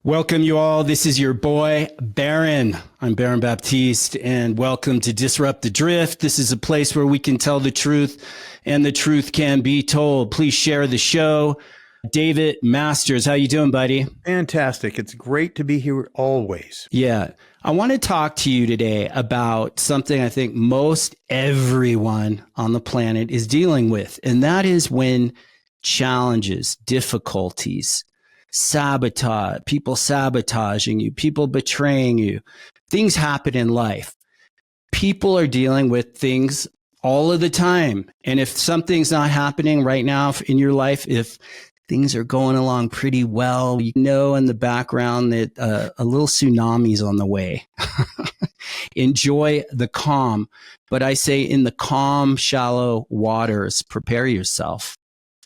Welcome you all. This is your boy, Baron. I'm Baron Baptiste, and welcome to Disrupt the Drift. This is a place where we can tell the truth, and the truth can be told. Please share the show. David Masters, how you doing, buddy? Fantastic. It's great to be here always. Yeah. I want to talk to you today about something I think most everyone on the planet is dealing with, and that is when challenges, difficulties, people sabotaging you, people betraying you, things happen in life. People are dealing with things all of the time. And if something's not happening right now in your life, if things are going along pretty well, you know in the background that a little tsunami's on the way. Enjoy the calm. But I say in the calm, shallow waters, prepare yourself.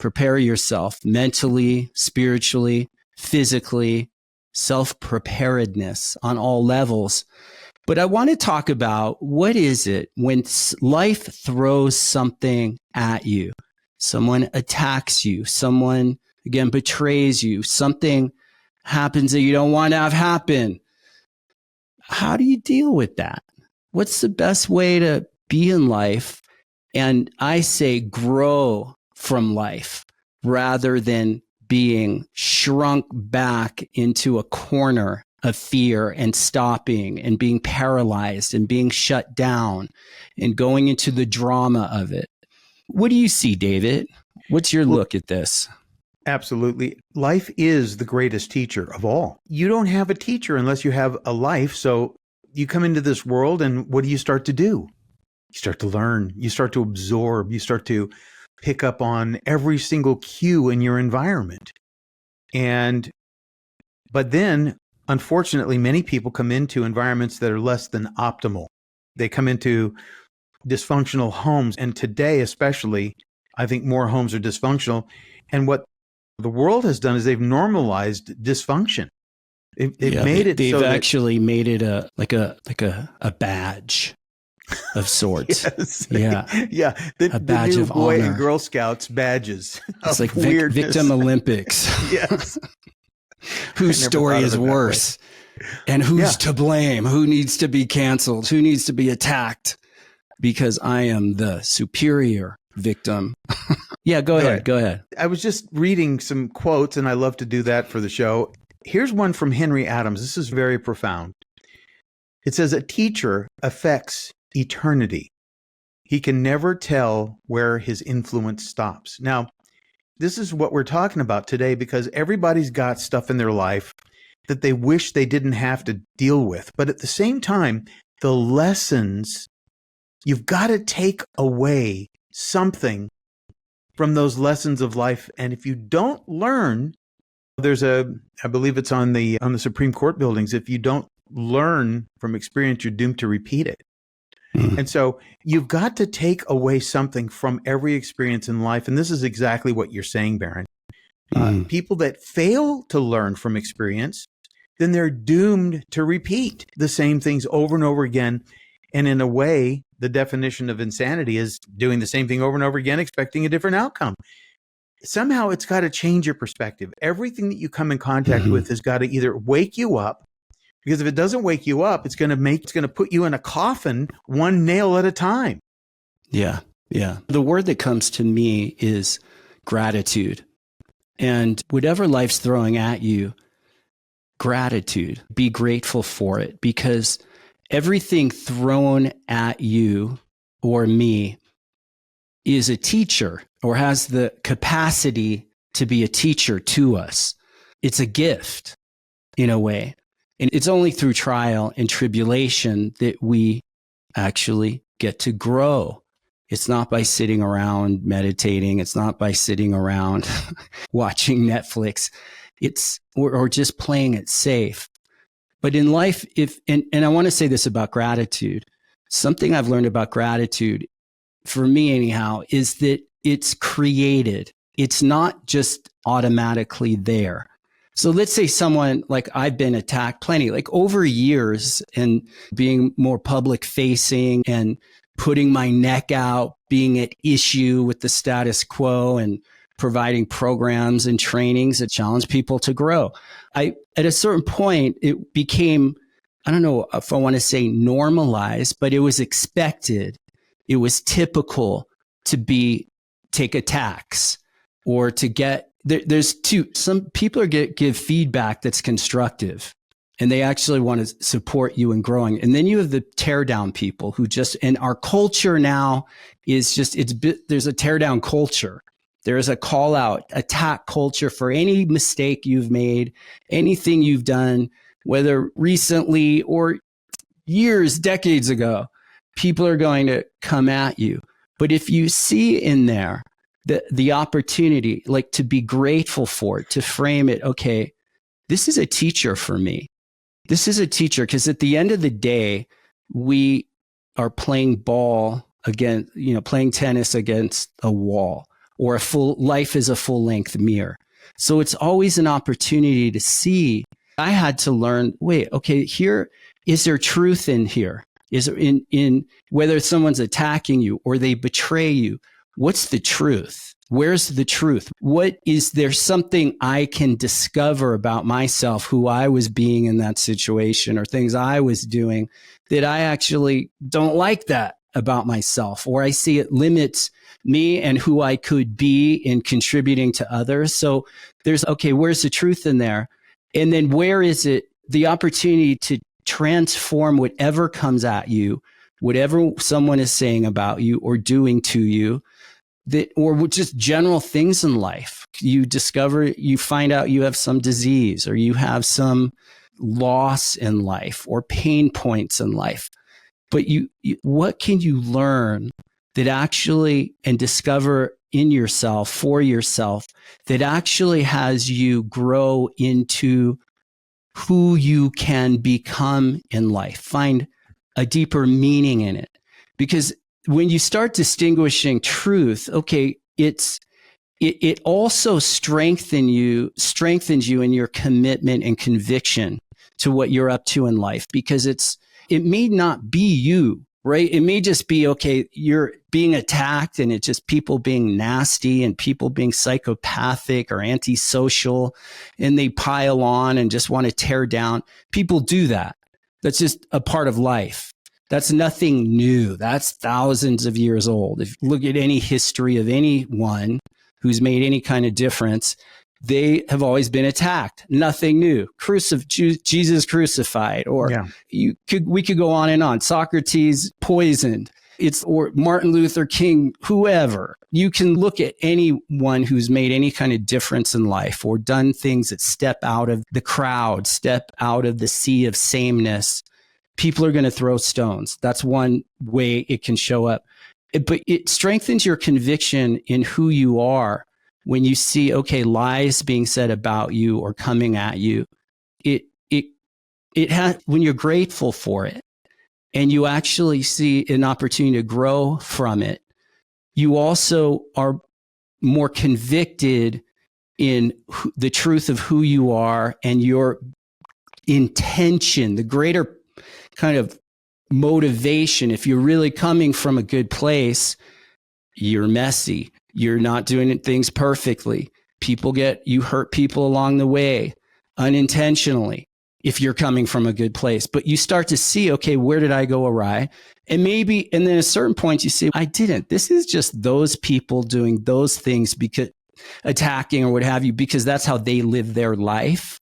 Prepare yourself mentally, spiritually, physically, self-preparedness on all levels. But I want to talk about what is it when life throws something at you? Someone attacks you, someone, again, betrays you, something happens that you don't want to have happen. How do you deal with that? What's the best way to be in life? And I say grow from life rather than being shrunk back into a corner of fear and stopping and being paralyzed and being shut down and going into the drama of it. What do you see, David? What's your look at this? Absolutely. Life is the greatest teacher of all. You don't have a teacher unless you have a life. So you come into this world and what do you start to do? You start to learn, you start to absorb, you start to pick up on every single cue in your environment. But then, unfortunately, many people come into environments that are less than optimal. They come into dysfunctional homes. And today, especially, I think more homes are dysfunctional. And what the world has done is they've normalized dysfunction. They've actually made it a badge of sorts. Yes. Yeah. Yeah. A badge the new of Boy honor. and Girl Scouts badges. It's like Victim Olympics. Yes. Whose story is worse? And who's to blame? Who needs to be canceled? Who needs to be attacked? Because I am the superior victim. Yeah, go ahead. I was just reading some quotes, and I love to do that for the show. Here's one from Henry Adams. This is very profound. It says, a teacher affects eternity. He can never tell where his influence stops. Now, this is what we're talking about today because everybody's got stuff in their life that they wish they didn't have to deal with. But at the same time, the lessons, you've got to take away something from those lessons of life. And if you don't learn, I believe it's on the Supreme Court buildings, if you don't learn from experience, you're doomed to repeat it. And so you've got to take away something from every experience in life. And this is exactly what you're saying, Baron. People that fail to learn from experience, then they're doomed to repeat the same things over and over again. And in a way, the definition of insanity is doing the same thing over and over again, expecting a different outcome. Somehow it's got to change your perspective. Everything that you come in contact with has got to either wake you up, because if it doesn't wake you up, it's going to put you in a coffin one nail at a time. Yeah. Yeah. The word that comes to me is gratitude. And whatever life's throwing at you, gratitude, be grateful for it, because everything thrown at you or me is a teacher or has the capacity to be a teacher to us. It's a gift in a way. And it's only through trial and tribulation that we actually get to grow. It's not by sitting around meditating. It's not by sitting around watching Netflix. Or just playing it safe. But in life, and I want to say this about gratitude, something I've learned about gratitude, for me anyhow, is that it's created. It's not just automatically there. So let's say someone, like I've been attacked plenty, like over years, and being more public facing and putting my neck out, being at issue with the status quo and providing programs and trainings that challenge people to grow. At a certain point, it became, I don't know if I want to say normalized, but it was expected. It was typical to take attacks or to get, some people give feedback that's constructive and they actually want to support you in growing. And then you have the tear down people who and our culture now is there's a tear down culture. There is a call out, attack culture for any mistake you've made, anything you've done, whether recently or years, decades ago. People are going to come at you. But if you see in there the opportunity, like to be grateful for it, to frame it, okay, this is a teacher for me. This is a teacher, because at the end of the day, we are playing playing tennis against a wall, or life is a full length mirror. So it's always an opportunity to see. I had to learn, wait, okay, is there truth in here? Is there in whether someone's attacking you or they betray you? What's the truth? Where's the truth? Is there something I can discover about myself, who I was being in that situation, or things I was doing that I actually don't like that about myself, or I see it limits me and who I could be in contributing to others. So where's the truth in there? And then where is it the opportunity to transform whatever comes at you, whatever someone is saying about you or doing to you, or just general things in life. You find out you have some disease, or you have some loss in life, or pain points in life. But what can you learn that actually, and discover in yourself, for yourself, that actually has you grow into who you can become in life, find a deeper meaning in it? Because when you start distinguishing truth, okay, it also strengthens you in your commitment and conviction to what you're up to in life, because it may not be you, right? It may just be, okay, you're being attacked and it's just people being nasty and people being psychopathic or antisocial, and they pile on and just want to tear down. People do that. That's just a part of life. That's nothing new. That's thousands of years old. If you look at any history of anyone who's made any kind of difference, they have always been attacked. Nothing new. Jesus crucified, or we could go on and on. Socrates poisoned. Or Martin Luther King, whoever. You can look at anyone who's made any kind of difference in life, or done things that step out of the crowd, step out of the sea of sameness. People are going to throw stones. That's one way it can show up. But it strengthens your conviction in who you are when you see, okay, lies being said about you or coming at you. When you're grateful for it and you actually see an opportunity to grow from it, you also are more convicted in the truth of who you are and your intention, the greater kind of motivation. If you're really coming from a good place, you're messy. You're not doing things perfectly. You hurt people along the way unintentionally if you're coming from a good place. But you start to see, okay, where did I go awry? And then at a certain point you say, I didn't. This is just those people doing those things, because attacking or what have you, because that's how they live their life.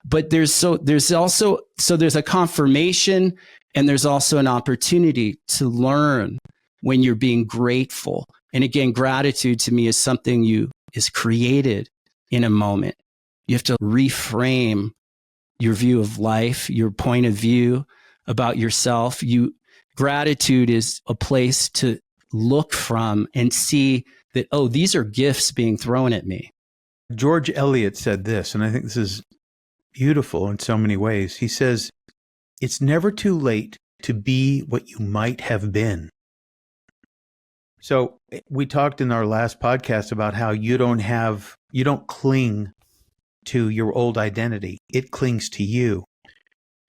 But there's a confirmation, and there's also an opportunity to learn when you're being grateful. And again, gratitude to me is something is created in a moment. You have to reframe your view of life, your point of view about yourself. Gratitude is a place to look from and see that, oh, these are gifts being thrown at me. George Eliot said this, and I think this is beautiful in so many ways. He says, it's never too late to be what you might have been. So we talked in our last podcast about how you don't cling to your old identity. It clings to you.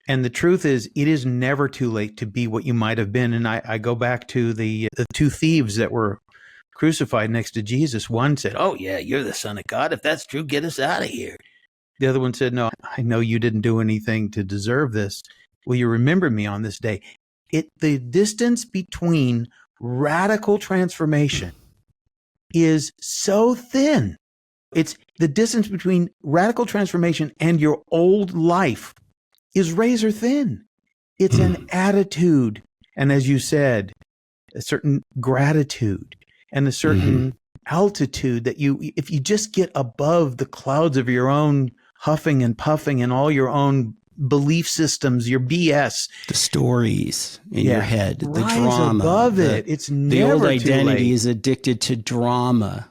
And the truth is, it is never too late to be what you might have been. And I go back to the two thieves that were crucified next to Jesus, one said, "Oh, yeah, you're the Son of God. If that's true, get us out of here." The other one said, "No, I know you didn't do anything to deserve this. Will you remember me on this day?" The distance between radical transformation is so thin. It's the distance between radical transformation and your old life is razor thin. It's an attitude. And as you said, a certain gratitude and a certain altitude that if you just get above the clouds of your own huffing and puffing and all your own belief systems, your BS, the stories in your head, the rise drama, above it. It's never the old too identity late. is addicted to drama,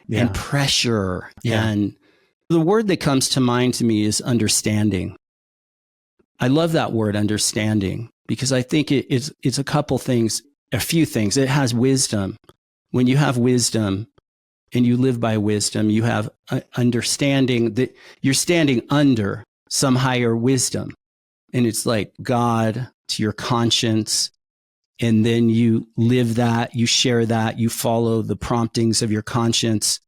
and pressure. And the word that comes to mind to me is understanding. I love that word, understanding, because I think it's a couple things, a few things. It has wisdom. When you have wisdom and you live by wisdom, you have understanding that you're standing under some higher wisdom. And it's like God to your conscience. And then you live that, you share that, you follow the promptings of your conscience.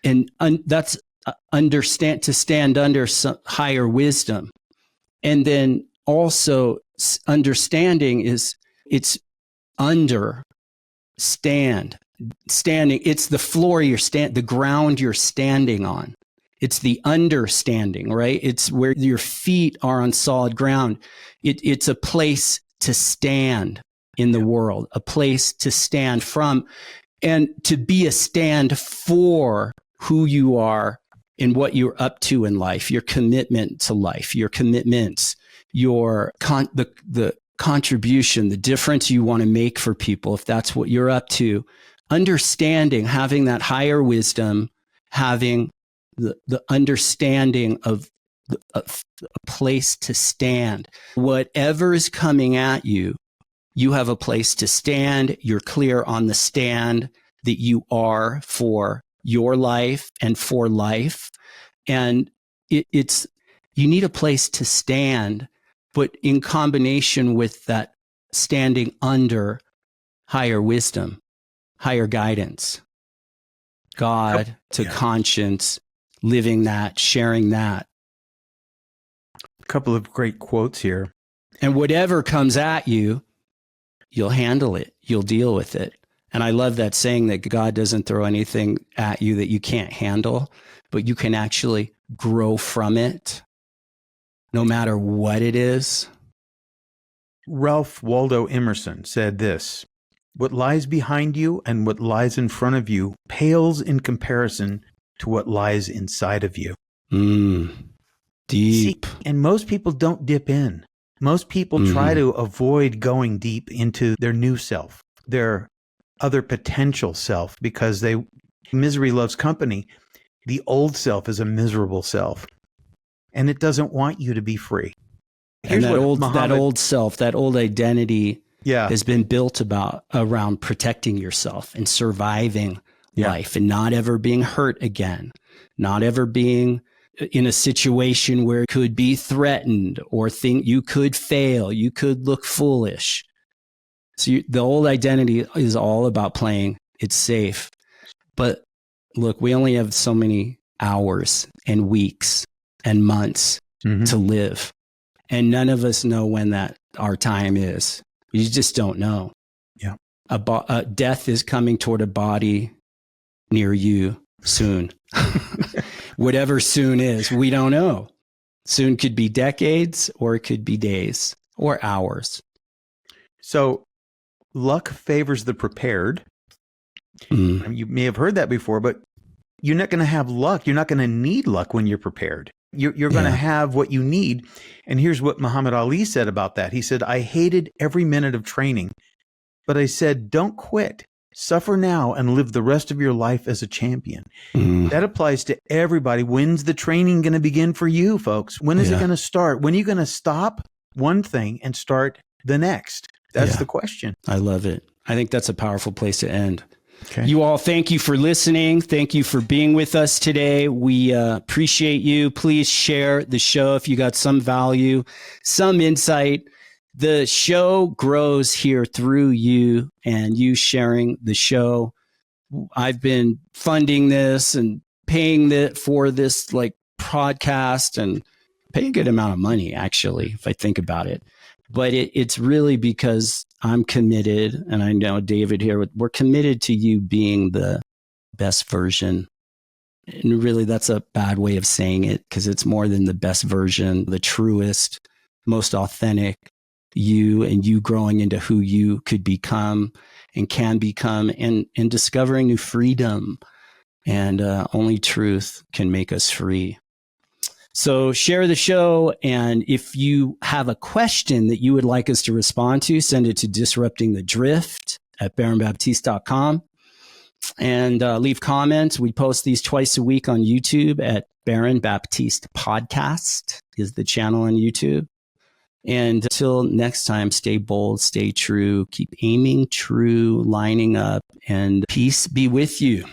And that's to stand under some higher wisdom. And then also understanding is it's standing. It's the floor the ground you're standing on. It's the understanding, right? It's where your feet are on solid ground. It's a place to stand in the world, a place to stand from, and to be a stand for who you are and what you're up to in life, your commitment to life, your commitments, the contribution, the difference you want to make for people, if that's what you're up to. Understanding, having that higher wisdom, having the understanding of a place to stand. Whatever is coming at you, you have a place to stand. You're clear on the stand that you are for your life and for life. And you need a place to stand, but in combination with that standing under higher wisdom, higher guidance, God to conscience, living that, sharing that. A couple of great quotes here. And whatever comes at you, you'll handle it. You'll deal with it. And I love that saying that God doesn't throw anything at you that you can't handle, but you can actually grow from it, no matter what it is. Ralph Waldo Emerson said this: "What lies behind you and what lies in front of you pales in comparison to what lies inside of you." Deep. See, and most people don't dip in. Most people try to avoid going deep into their new self, their other potential self, because misery loves company. The old self is a miserable self, and it doesn't want you to be free. Here's and that old self, that old identity has been built around protecting yourself and surviving life and not ever being hurt again, not ever being in a situation where it could be threatened or think you could fail, you could look foolish. So the old identity is all about playing it safe. But look, we only have so many hours and weeks and months to live. And none of us know when our time is. You just don't know. Yeah. Death is coming toward a body near you soon. Whatever soon is, we don't know. Soon could be decades, or it could be days or hours. So luck favors the prepared. You may have heard that before, but you're not going to have luck. You're not going to need luck when you're prepared. You're going to have what you need. And here's what Muhammad Ali said about that. He said, "I hated every minute of training, but I said, don't quit. Suffer now and live the rest of your life as a champion." That applies to everybody. When's the training going to begin for you, folks? When is it going to start? When are you going to stop one thing and start the next? That's the question. I love it. I think that's a powerful place to end. Okay. You all, thank you for listening. Thank you for being with us today. We appreciate you. Please share the show if you got some value, some insight. The show grows here through you and you sharing the show. I've been funding this and paying for this like podcast and pay a good amount of money, actually, if I think about it. But it's really because I'm committed, and I know David here, we're committed to you being the best version. And really, that's a bad way of saying it because it's more than the best version, the truest, most authentic you, and you growing into who you could become and can become, and discovering new freedom. And only truth can make us free. So share the show. And if you have a question that you would like us to respond to, send it to disruptingthedrift@baronbaptiste.com. And leave comments. We post these twice a week on YouTube at Baron Baptiste Podcast is the channel on YouTube. And until next time, stay bold, stay true, keep aiming true, lining up, and peace be with you.